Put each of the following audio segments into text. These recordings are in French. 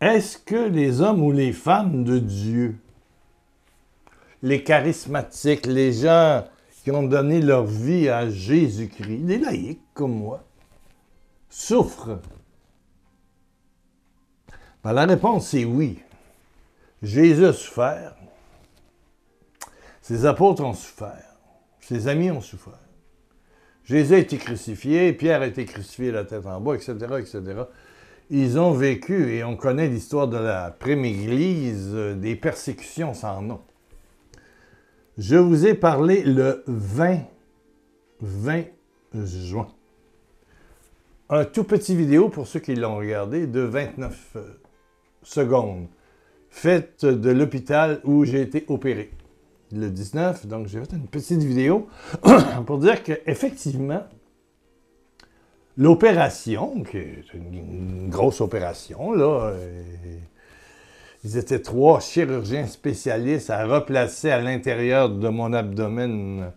Est-ce que les hommes ou les femmes de Dieu, les charismatiques, les gens qui ont donné leur vie à Jésus-Christ, les laïcs comme moi, souffrent? Ben, la réponse est oui. Jésus a souffert. Ses apôtres ont souffert. Ses amis ont souffert. Jésus a été crucifié, Pierre a été crucifié la tête en bas, etc., etc. Ils ont vécu, et on connaît l'histoire de la pré-église, des persécutions sans nom. Je vous ai parlé le 20 juin. Un tout petit vidéo, pour ceux qui l'ont regardé, de 29 secondes, faite de l'hôpital où j'ai été opéré. Le 19, donc j'ai fait une petite vidéo pour dire qu'effectivement, l'opération, qui est une grosse opération, là, ils étaient 3 chirurgiens spécialistes à replacer à l'intérieur de mon abdomen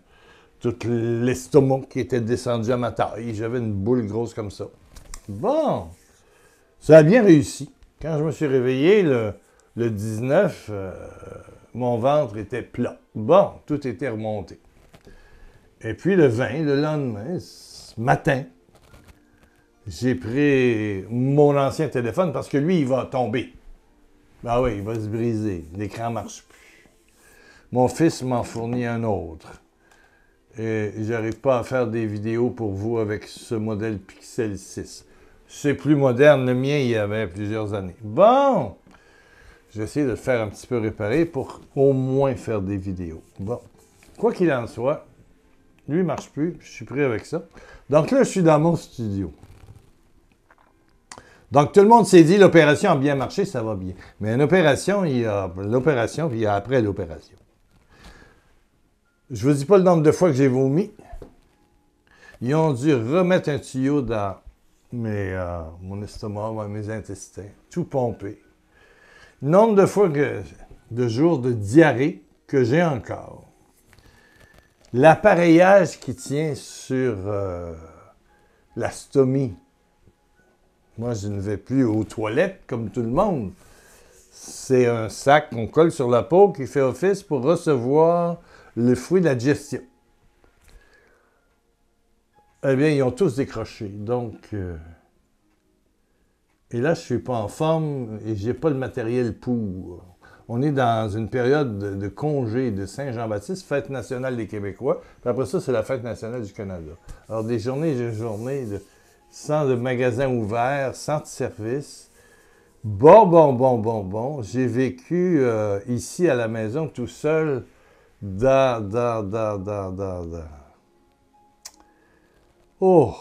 tout l'estomac qui était descendu à ma taille. J'avais une boule grosse comme ça. Bon, ça a bien réussi. Quand je me suis réveillé le 19, mon ventre était plat. Bon, tout était remonté. Et puis le 20, le lendemain, ce matin, j'ai pris mon ancien téléphone parce que lui, il va tomber. Ben oui, il va se briser. L'écran ne marche plus. Mon fils m'en fournit un autre. Et j'arrive pas à faire des vidéos pour vous avec ce modèle Pixel 6. C'est plus moderne. Le mien, il y avait plusieurs années. Bon! J'essaie de le faire un petit peu réparer pour au moins faire des vidéos. Bon. Quoi qu'il en soit, lui, il marche plus. Je suis pris avec ça. Donc là, je suis dans mon studio. Donc, tout le monde s'est dit, l'opération a bien marché, ça va bien. Mais une opération, il y a l'opération, puis il y a après l'opération. Je ne vous dis pas le nombre de fois que j'ai vomi. Ils ont dû remettre un tuyau dans mon estomac, mes intestins, tout pompé. Le nombre de fois de jours de diarrhée que j'ai encore. L'appareillage qui tient sur la stomie. Moi, je ne vais plus aux toilettes comme tout le monde. C'est un sac qu'on colle sur la peau qui fait office pour recevoir le fruit de la digestion. Eh bien, ils ont tous décroché. Donc, et là, je ne suis pas en forme et je n'ai pas le matériel pour. On est dans une période de congé de Saint-Jean-Baptiste, fête nationale des Québécois. Puis après ça, c'est la fête nationale du Canada. Alors, des journées sans de magasins ouverts, sans de service. Bon. J'ai vécu ici à la maison tout seul Oh!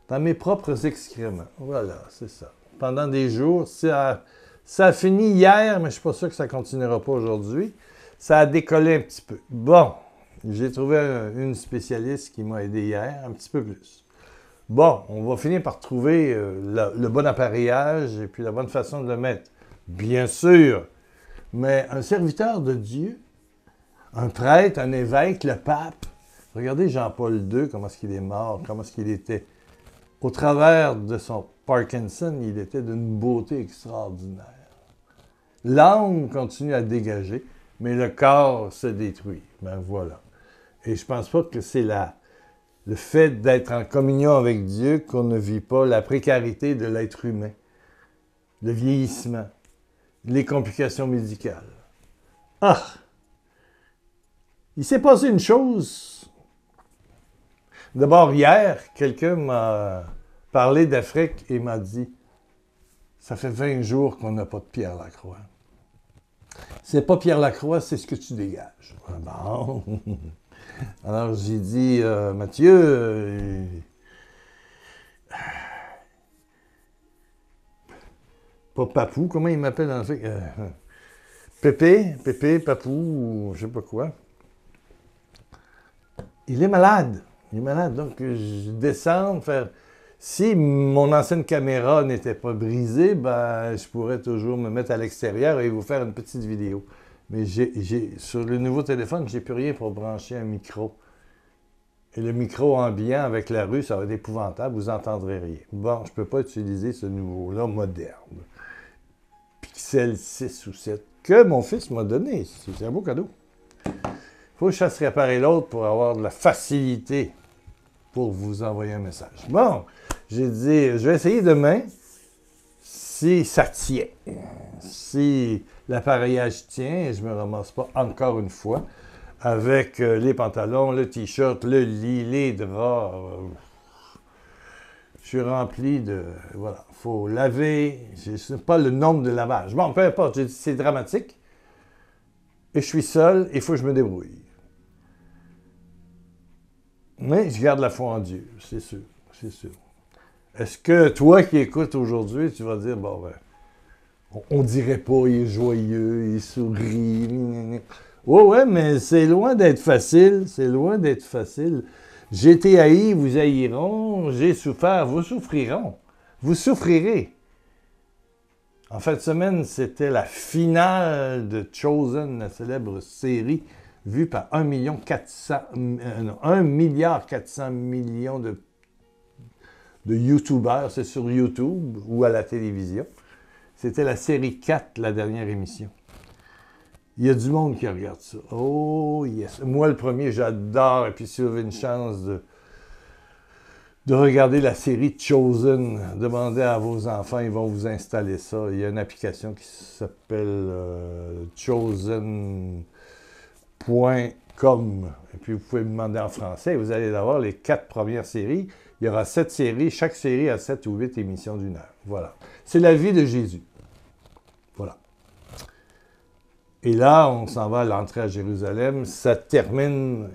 Dans mes propres excréments. Voilà, c'est ça. Pendant des jours, ça a fini hier, mais je ne suis pas sûr que ça ne continuera pas aujourd'hui. Ça a décollé un petit peu. Bon, j'ai trouvé une spécialiste qui m'a aidé hier, un petit peu plus. Bon, on va finir par trouver le bon appareillage et puis la bonne façon de le mettre. Bien sûr, mais un serviteur de Dieu, un prêtre, un évêque, le pape, regardez Jean-Paul II, comment est-ce qu'il est mort, comment est-ce qu'il était. Au travers de son Parkinson, il était d'une beauté extraordinaire. L'âme continue à dégager, mais le corps se détruit. Ben voilà. Et je pense pas que c'est le fait d'être en communion avec Dieu qu'on ne vit pas la précarité de l'être humain, le vieillissement, les complications médicales. Ah! Il s'est passé une chose. D'abord, hier, quelqu'un m'a parlé d'Afrique et m'a dit « Ça fait 20 jours qu'on n'a pas de Pierre Lacroix. » C'est pas Pierre Lacroix, c'est ce que tu dégages. Bon. Alors, j'ai dit « Mathieu, pas Papou, comment il m'appelle en Afrique? Pépé, Papou, ou je sais pas quoi. Il est malade. Il est malade, donc je descends, faire... Si mon ancienne caméra n'était pas brisée, ben, je pourrais toujours me mettre à l'extérieur et vous faire une petite vidéo. Mais sur le nouveau téléphone, j'ai plus rien pour brancher un micro. Et le micro ambiant avec la rue, ça va être épouvantable, vous n'entendrez rien. Bon, je ne peux pas utiliser ce nouveau-là moderne. Pixel 6 ou 7, que mon fils m'a donné. C'est un beau cadeau. Il faut que je fasse réparer l'autre pour avoir de la facilité pour vous envoyer un message. Bon, j'ai dit, je vais essayer demain si ça tient. Si l'appareillage tient et je ne me ramasse pas encore une fois avec les pantalons, le t-shirt, le lit, les draps. Je suis rempli de... Voilà, il faut laver. Je ne sais pas le nombre de lavages. Bon, peu importe, j'ai dit c'est dramatique. Et je suis seul, il faut que je me débrouille. Mais je garde la foi en Dieu, c'est sûr, c'est sûr. Est-ce que toi qui écoutes aujourd'hui, tu vas dire, bon, ben, on dirait pas, il est joyeux, il sourit. Ouais, mais c'est loin d'être facile, c'est loin d'être facile. J'ai été haï, vous haïront, j'ai souffert, vous souffriront, vous souffrirez. En fin de semaine, c'était la finale de Chosen, la célèbre série vue par 1,4 milliard de YouTubers. C'est sur YouTube ou à la télévision. C'était la série 4, la dernière émission. Il y a du monde qui regarde ça. Oh yes! Moi, le premier, j'adore. Et puis, si vous avez une chance de regarder la série Chosen, demandez à vos enfants, ils vont vous installer ça. Il y a une application qui s'appelle Chosen.com. Et puis, vous pouvez me demander en français. Vous allez avoir les 4 premières séries. Il y aura 7 séries. Chaque série a 7 ou 8 émissions d'1 heure. Voilà. C'est la vie de Jésus. Voilà. Et là, on s'en va à l'entrée à Jérusalem. Ça termine,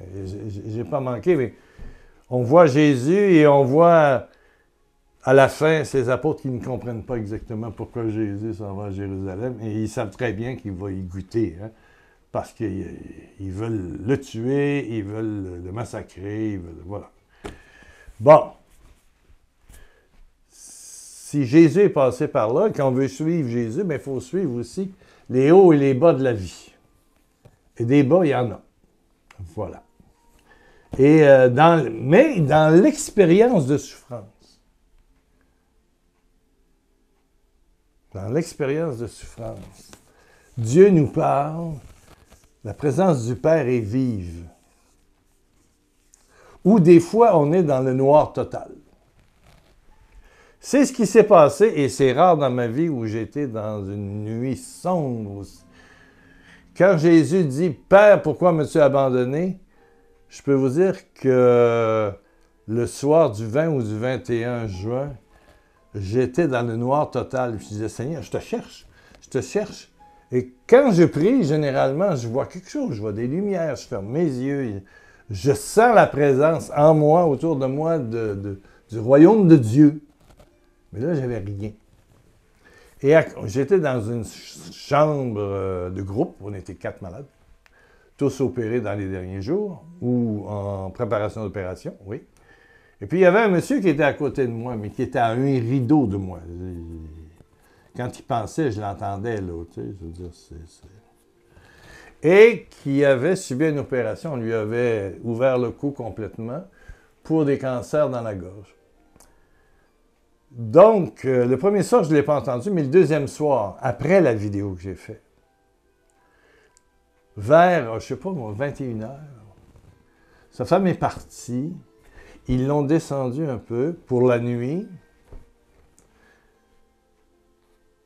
j'ai pas manqué, mais on voit Jésus et on voit à la fin ces apôtres qui ne comprennent pas exactement pourquoi Jésus s'en va à Jérusalem. Et ils savent très bien qu'il va y goûter, hein, parce qu'ils veulent le tuer, ils veulent le massacrer, voilà. Bon. Si Jésus est passé par là, quand on veut suivre Jésus, il faut suivre aussi les hauts et les bas de la vie. Et des bas, il y en a. Voilà. Et mais dans l'expérience de souffrance, Dieu nous parle, la présence du Père est vive. Ou des fois, on est dans le noir total. C'est ce qui s'est passé, et c'est rare dans ma vie où j'étais dans une nuit sombre. Quand Jésus dit « Père, pourquoi me-tu abandonné? » Je peux vous dire que le soir du 20 ou du 21 juin, j'étais dans le noir total. Je disais « Seigneur, je te cherche. Et quand je prie, généralement, je vois quelque chose, je vois des lumières, je ferme mes yeux, je sens la présence en moi, autour de moi, du royaume de Dieu. Mais là, j'avais rien. Et j'étais dans une chambre de groupe, on était 4 malades, tous opérés dans les derniers jours, ou en préparation d'opération, oui. Et puis, il y avait un monsieur qui était à côté de moi, mais qui était à un rideau de moi. Quand il pensait, je l'entendais, là, tu sais, je veux dire, Et qui avait subi une opération, on lui avait ouvert le cou complètement pour des cancers dans la gorge. Donc, le premier soir, je ne l'ai pas entendu, mais le deuxième soir, après la vidéo que j'ai faite, vers, je ne sais pas moi, 21h, sa femme est partie, ils l'ont descendu un peu pour la nuit.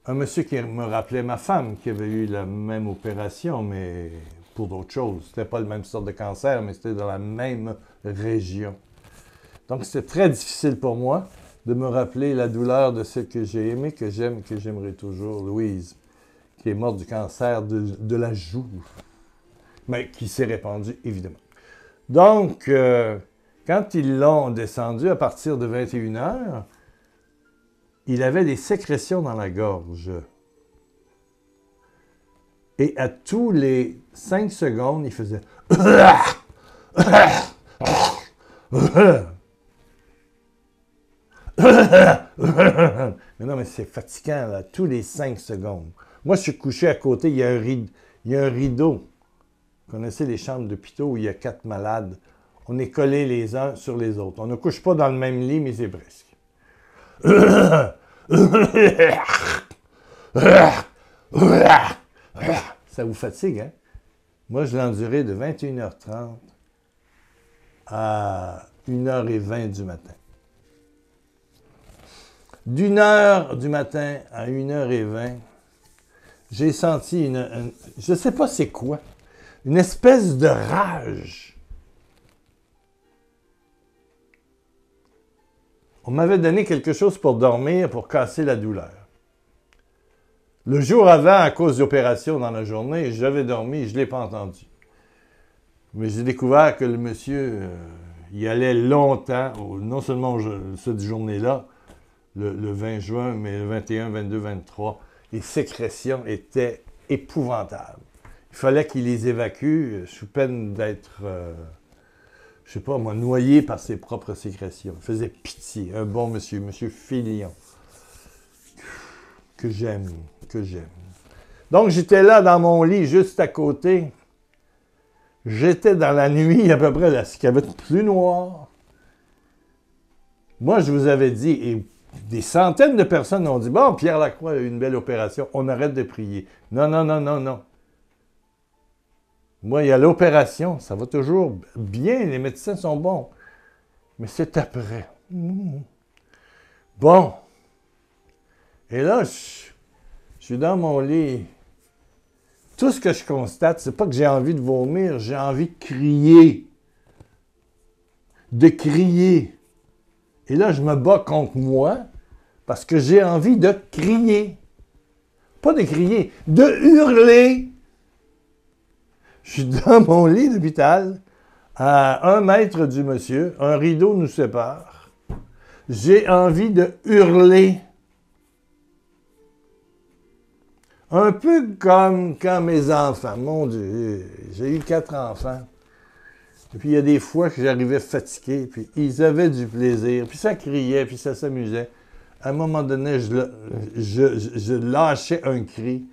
Un monsieur qui me rappelait ma femme, qui avait eu la même opération, mais pour d'autres choses. C'était pas le même sorte de cancer, mais c'était dans la même région. Donc, c'était très difficile pour moi de me rappeler la douleur de celle que j'ai aimée, que j'aime, que j'aimerai toujours, Louise, qui est morte du cancer de la joue, mais qui s'est répandu, évidemment. Donc, quand ils l'ont descendu à partir de 21h, il avait des sécrétions dans la gorge. Et à tous les 5 secondes, il faisait... Mais non, mais c'est fatigant, là, tous les 5 secondes. Moi, je suis couché à côté, il y a un rideau. Vous connaissez les chambres d'hôpitaux où il y a 4 malades? On est collés les uns sur les autres. On ne couche pas dans le même lit, mais c'est presque. Ça vous fatigue, hein? Moi, je l'ai enduré de 21h30 à 1h20 du matin. D'1h du matin à 1h20, j'ai senti je ne sais pas c'est quoi, une espèce de rage. On m'avait donné quelque chose pour dormir, pour casser la douleur. Le jour avant, à cause d'opérations dans la journée, j'avais dormi et je ne l'ai pas entendu. Mais j'ai découvert que le monsieur, il allait longtemps, non seulement cette journée-là, le 20 juin, mais le 21, 22, 23, les sécrétions étaient épouvantables. Il fallait qu'il les évacue sous peine d'être, je sais pas moi, noyé par ses propres sécrétions. Il faisait pitié. Un bon monsieur, monsieur Filion, que j'aime. Donc, j'étais là dans mon lit, juste à côté. J'étais dans la nuit, à peu près, là, ce qu'il y avait de plus noir. Moi, je vous avais dit, et des centaines de personnes ont dit, bon, Pierre Lacroix a eu une belle opération, on arrête de prier. Non. Moi, il y a l'opération, ça va toujours bien, les médecins sont bons. Mais c'est après. Bon. Et là, je suis dans mon lit. Tout ce que je constate, c'est pas que j'ai envie de vomir, j'ai envie de crier. De crier. Et là, je me bats contre moi parce que j'ai envie de crier. Pas de crier, de hurler. Je suis dans mon lit d'hôpital, à 1 mètre du monsieur, un rideau nous sépare. J'ai envie de hurler. Un peu comme quand mes enfants, mon Dieu, j'ai eu 4 enfants. Et puis il y a des fois que j'arrivais fatigué, puis ils avaient du plaisir, puis ça criait, puis ça s'amusait. À un moment donné, je lâchais un cri.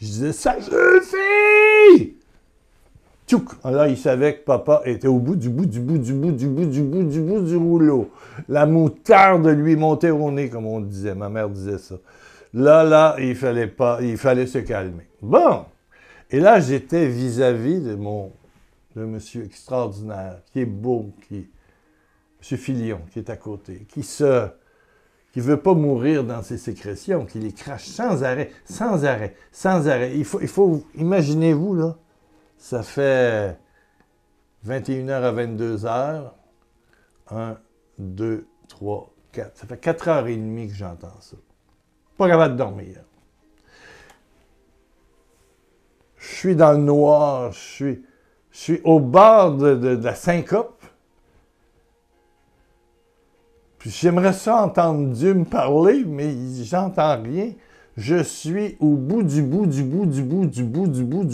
Je disais « Sacrée fille! » Tchouk! Là, il savait que papa était au bout du rouleau. La moutarde lui montait au nez, comme on disait. Ma mère disait ça. Là, il fallait se calmer. Bon! Et là, j'étais vis-à-vis de monsieur extraordinaire, qui est beau, monsieur Filion, qui est à côté, qui veut pas mourir dans ses sécrétions, qui les crache sans arrêt. Il faut imaginez-vous, là, ça fait 21h à 22h, 1, 2, 3, 4, ça fait 4h30 que j'entends ça. Pas capable de dormir. Je suis dans le noir, je suis au bord de la syncope. Puis j'aimerais ça entendre Dieu me parler, mais j'entends rien. Je suis au bout du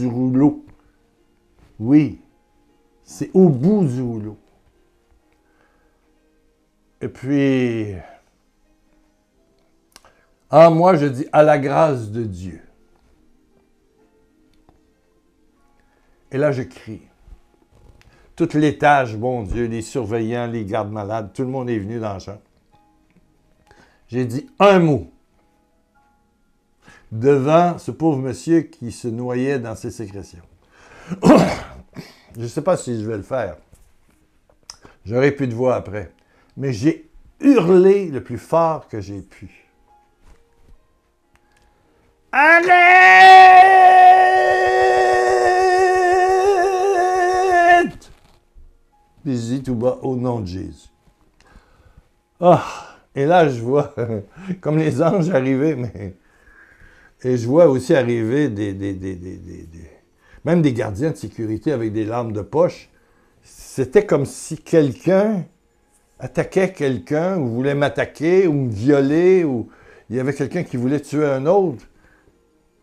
rouleau. Oui, c'est au bout du rouleau. Et puis, moi, je dis à la grâce de Dieu. Et là, je crie. Tout l'étage, bon Dieu, les surveillants, les gardes-malades, tout le monde est venu dans la chambre. J'ai dit un mot devant ce pauvre monsieur qui se noyait dans ses sécrétions. Je ne sais pas si je vais le faire. J'aurai plus de voix après. Mais j'ai hurlé le plus fort que j'ai pu. Arrête! Puis je dis tout bas, au nom de Jésus. Et là, je vois, comme les anges arriver, et je vois aussi arriver même des gardiens de sécurité avec des lampes de poche. C'était comme si quelqu'un attaquait quelqu'un, ou voulait m'attaquer, ou me violer, ou il y avait quelqu'un qui voulait tuer un autre.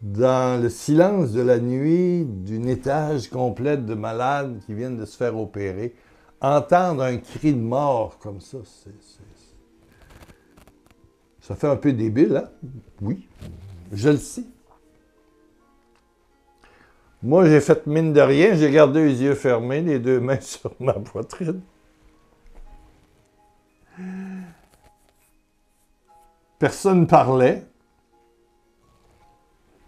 Dans le silence de la nuit, d'une étage complète de malades qui viennent de se faire opérer, entendre un cri de mort comme ça, ça fait un peu débile, hein? Oui, je le sais. Moi, j'ai fait mine de rien, j'ai gardé les yeux fermés, les deux mains sur ma poitrine. Personne ne parlait,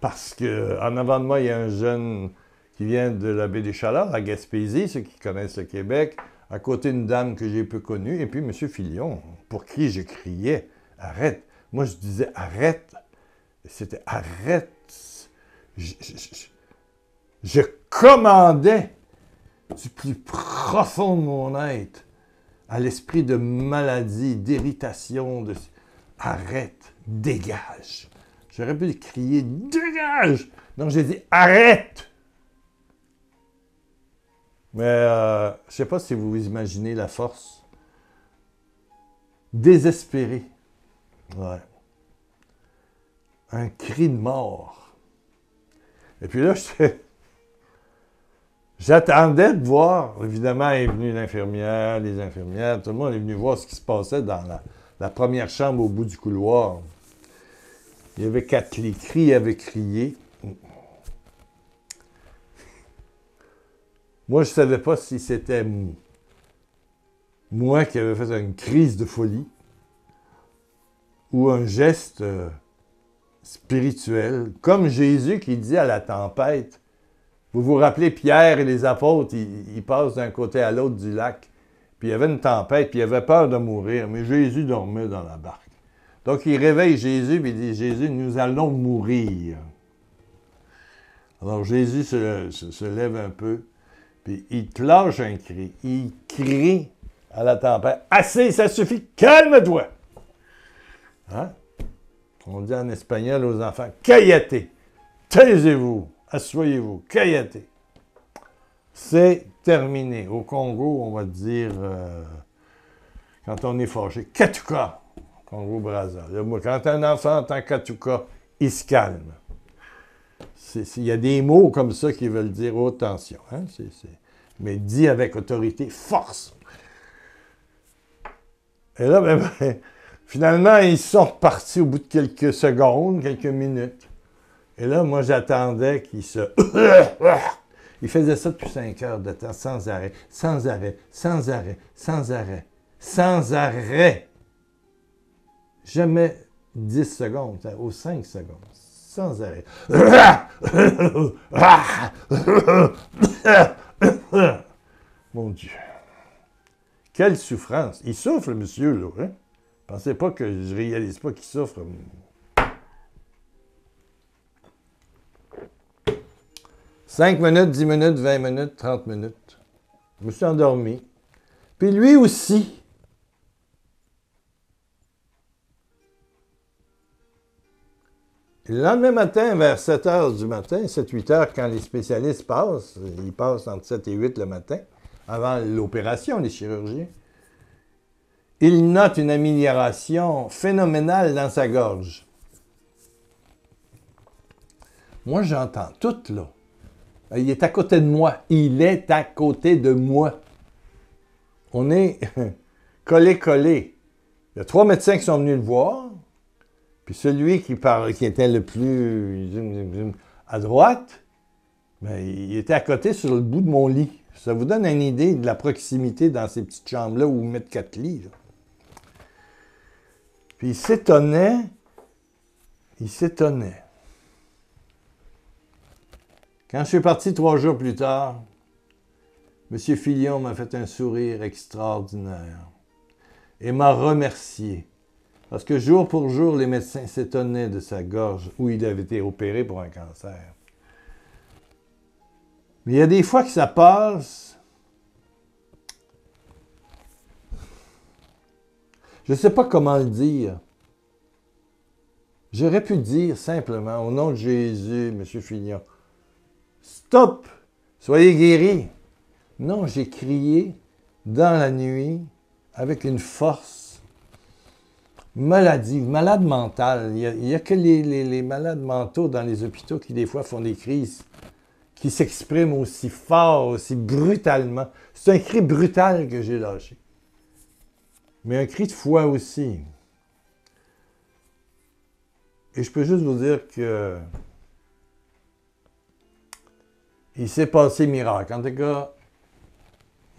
parce qu'en avant de moi, il y a un jeune qui vient de la baie des Chaleurs, à Gaspésie, ceux qui connaissent le Québec, à côté d'une dame que j'ai peu connue, et puis M. Filion, pour qui je criais « Arrête ». Moi, je disais « Arrête ». C'était « Arrête ». Je commandais du plus profond de mon être à l'esprit de maladie, d'irritation, de... Arrête, dégage. J'aurais pu crier dégage. Donc j'ai dit arrête. Mais je ne sais pas si vous imaginez la force. Désespéré. Ouais. Un cri de mort. Et puis là, j'attendais de voir. Évidemment, est venue l'infirmière, les infirmières, tout le monde est venu voir ce qui se passait dans la première chambre au bout du couloir. Il y avait 4 lits. Cri avait crié. Moi, je ne savais pas si c'était moi qui avais fait une crise de folie ou un geste spirituel, comme Jésus qui dit à la tempête. Vous vous rappelez, Pierre et les apôtres, ils passent d'un côté à l'autre du lac, puis il y avait une tempête, puis il avait peur de mourir, mais Jésus dormait dans la barque. Donc, il réveille Jésus, puis il dit, Jésus, nous allons mourir. Alors, Jésus se lève un peu, puis il te lâche un cri. Il crie à la tempête, assez, ça suffit, calme-toi. Hein? On dit en espagnol aux enfants, cállate, taisez-vous, asseyez-vous, cállate. C'est terminé. Au Congo, on va dire, quand on est fâché, katuka. Congo-Brazza. Quand un enfant entend katuka, il se calme. Il y a des mots comme ça qui veulent dire haute tension. Hein? Mais dit avec autorité, force. Et là, finalement, ils sont repartis au bout de quelques secondes, quelques minutes. Et là, moi, j'attendais qu'ils se... Ils faisaient ça depuis 5 heures de temps, sans arrêt, sans arrêt, sans arrêt, sans arrêt, sans arrêt. Jamais 10 secondes, ou 5 secondes, sans arrêt. Mon Dieu. Quelle souffrance. Il souffre, le monsieur, là. Hein? Pensez pas que je réalise pas qu'il souffre. 5 minutes, 10 minutes, 20 minutes, 30 minutes. Je me suis endormi. Puis lui aussi. Le lendemain matin, vers 7 heures du matin, 7-8 heures, quand les spécialistes passent, ils passent entre 7 et 8 le matin, avant l'opération, les chirurgiens, ils notent une amélioration phénoménale dans sa gorge. Moi, j'entends tout, là. Il est à côté de moi. Il est à côté de moi. On est collé. Il y a 3 médecins qui sont venus le voir. Puis celui qui était le plus à droite, ben, il était à côté sur le bout de mon lit. Ça vous donne une idée de la proximité dans ces petites chambres-là où vous mettez 4 lits. Là. Puis il s'étonnait. Quand je suis parti 3 jours plus tard, M. Filion m'a fait un sourire extraordinaire et m'a remercié. Parce que jour pour jour, les médecins s'étonnaient de sa gorge où il avait été opéré pour un cancer. Mais il y a des fois que ça passe. Je ne sais pas comment le dire. J'aurais pu dire simplement, au nom de Jésus, M. Filion, stop! Soyez guéris! Non, j'ai crié dans la nuit avec une force maladive, malade mentale. Il n'y a que les malades mentaux dans les hôpitaux qui, des fois, font des crises, qui s'expriment aussi fort, aussi brutalement. C'est un cri brutal que j'ai lâché. Mais un cri de foi aussi. Et je peux juste vous dire que il s'est passé miracle. En tout cas,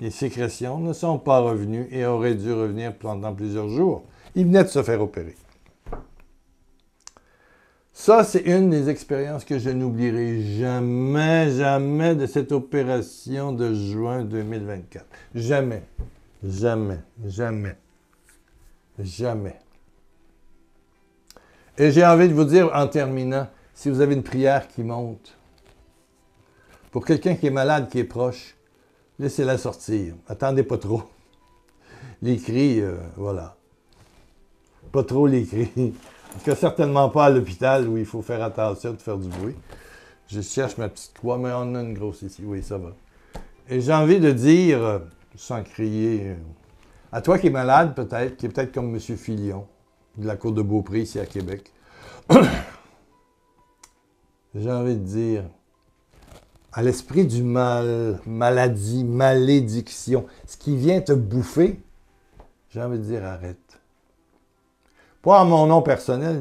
les sécrétions ne sont pas revenues et auraient dû revenir pendant plusieurs jours. Il venait de se faire opérer. Ça, c'est une des expériences que je n'oublierai jamais, jamais de cette opération de juin 2024. Jamais, jamais, jamais, jamais. Et j'ai envie de vous dire en terminant, si vous avez une prière qui monte, pour quelqu'un qui est malade, qui est proche, laissez-la sortir. Attendez pas trop. Les cris, voilà. Pas trop les cris. En tout cas, certainement pas à l'hôpital où il faut faire attention de faire du bruit. Je cherche ma petite croix, mais on a une grosse ici. Oui, ça va. Et j'ai envie de dire, sans crier, à toi qui es malade peut-être, qui est peut-être comme M. Filion, de la Cour de Beaupré ici à Québec. J'ai envie de dire, à l'esprit du mal, maladie, malédiction, ce qui vient te bouffer, j'ai envie de dire arrête. Pas en mon nom personnel,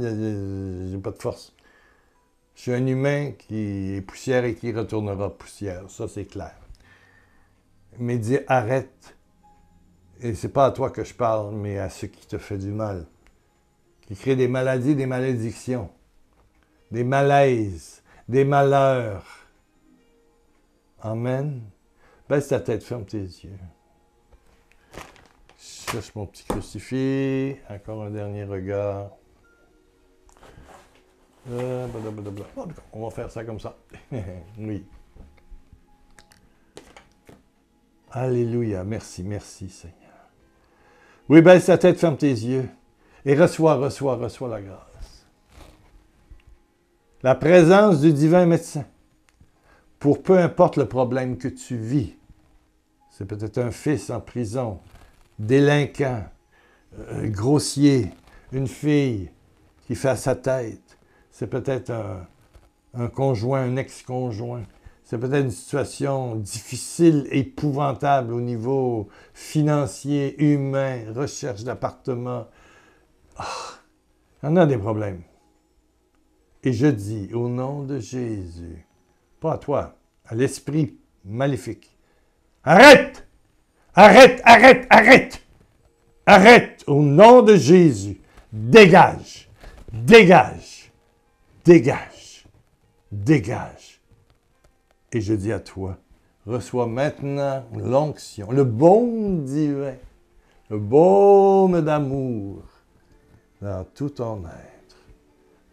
j'ai pas de force. Je suis un humain qui est poussière et qui retournera poussière, ça c'est clair. Mais dire arrête, et c'est pas à toi que je parle, mais à ceux qui te font du mal, qui créent des maladies, des malédictions, des malaises, des malheurs. Amen. Baisse ta tête, ferme tes yeux. Je cherche mon petit crucifix. Encore un dernier regard. On va faire ça comme ça. Oui. Alléluia. Merci, merci, Seigneur. Oui, baisse ta tête, ferme tes yeux. Et reçois la grâce. La présence du divin médecin. Pour peu importe le problème que tu vis. C'est peut-être un fils en prison, délinquant, grossier, une fille qui fait à sa tête. C'est peut-être un conjoint, un ex-conjoint. C'est peut-être une situation difficile, épouvantable au niveau financier, humain, recherche d'appartement. Il y en a des problèmes. Et je dis, au nom de Jésus, pas à toi, à l'esprit maléfique, arrête! Arrête, arrête, arrête! Arrête au nom de Jésus. Dégage, dégage, dégage, dégage. Et je dis à toi, reçois maintenant l'onction, le baume divin, le baume d'amour dans tout ton être.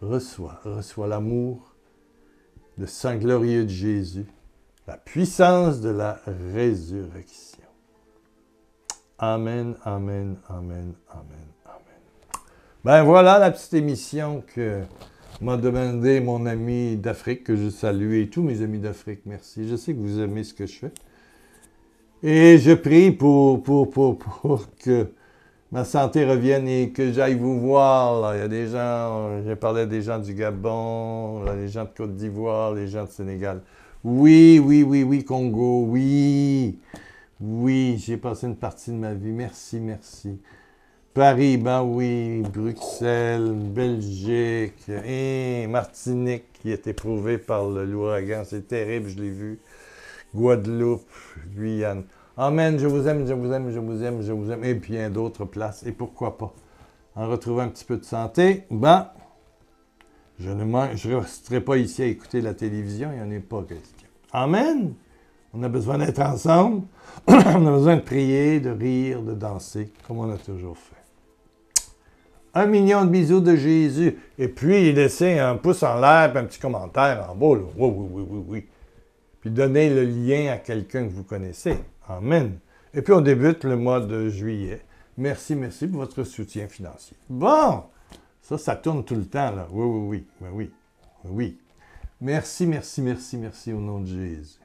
Reçois l'amour, le sang glorieux de Jésus, la puissance de la résurrection. Amen, amen, amen, amen, amen. Ben voilà la petite émission que m'a demandé mon ami d'Afrique, que je salue, et tous mes amis d'Afrique, merci. Je sais que vous aimez ce que je fais. Et je prie pour que ma santé revienne et que j'aille vous voir. Là. Il y a des gens, j'ai parlé des gens du Gabon, là, les gens de Côte d'Ivoire, les gens de Sénégal. Oui, Congo, oui. Oui, j'ai passé une partie de ma vie. Merci, merci. Paris, ben oui. Bruxelles, Belgique, et Martinique qui est éprouvée par l'ouragan. C'est terrible, je l'ai vu. Guadeloupe, Guyane. Amen, je vous aime, je vous aime, je vous aime, je vous aime. Et bien d'autres places. Et pourquoi pas? En retrouvant un petit peu de santé, ben, je ne resterai pas ici à écouter la télévision. Il n'y en a pas question. Amen. On a besoin d'être ensemble. On a besoin de prier, de rire, de danser, comme on a toujours fait. 1 million de bisous de Jésus. Et puis, laissez un pouce en l'air et un petit commentaire en bas. Là. Oui. Puis, donnez le lien à quelqu'un que vous connaissez. Amen. Et puis, on débute le mois de juillet. Merci pour votre soutien financier. Bon, ça tourne tout le temps, là. Oui. Merci au nom de Jésus.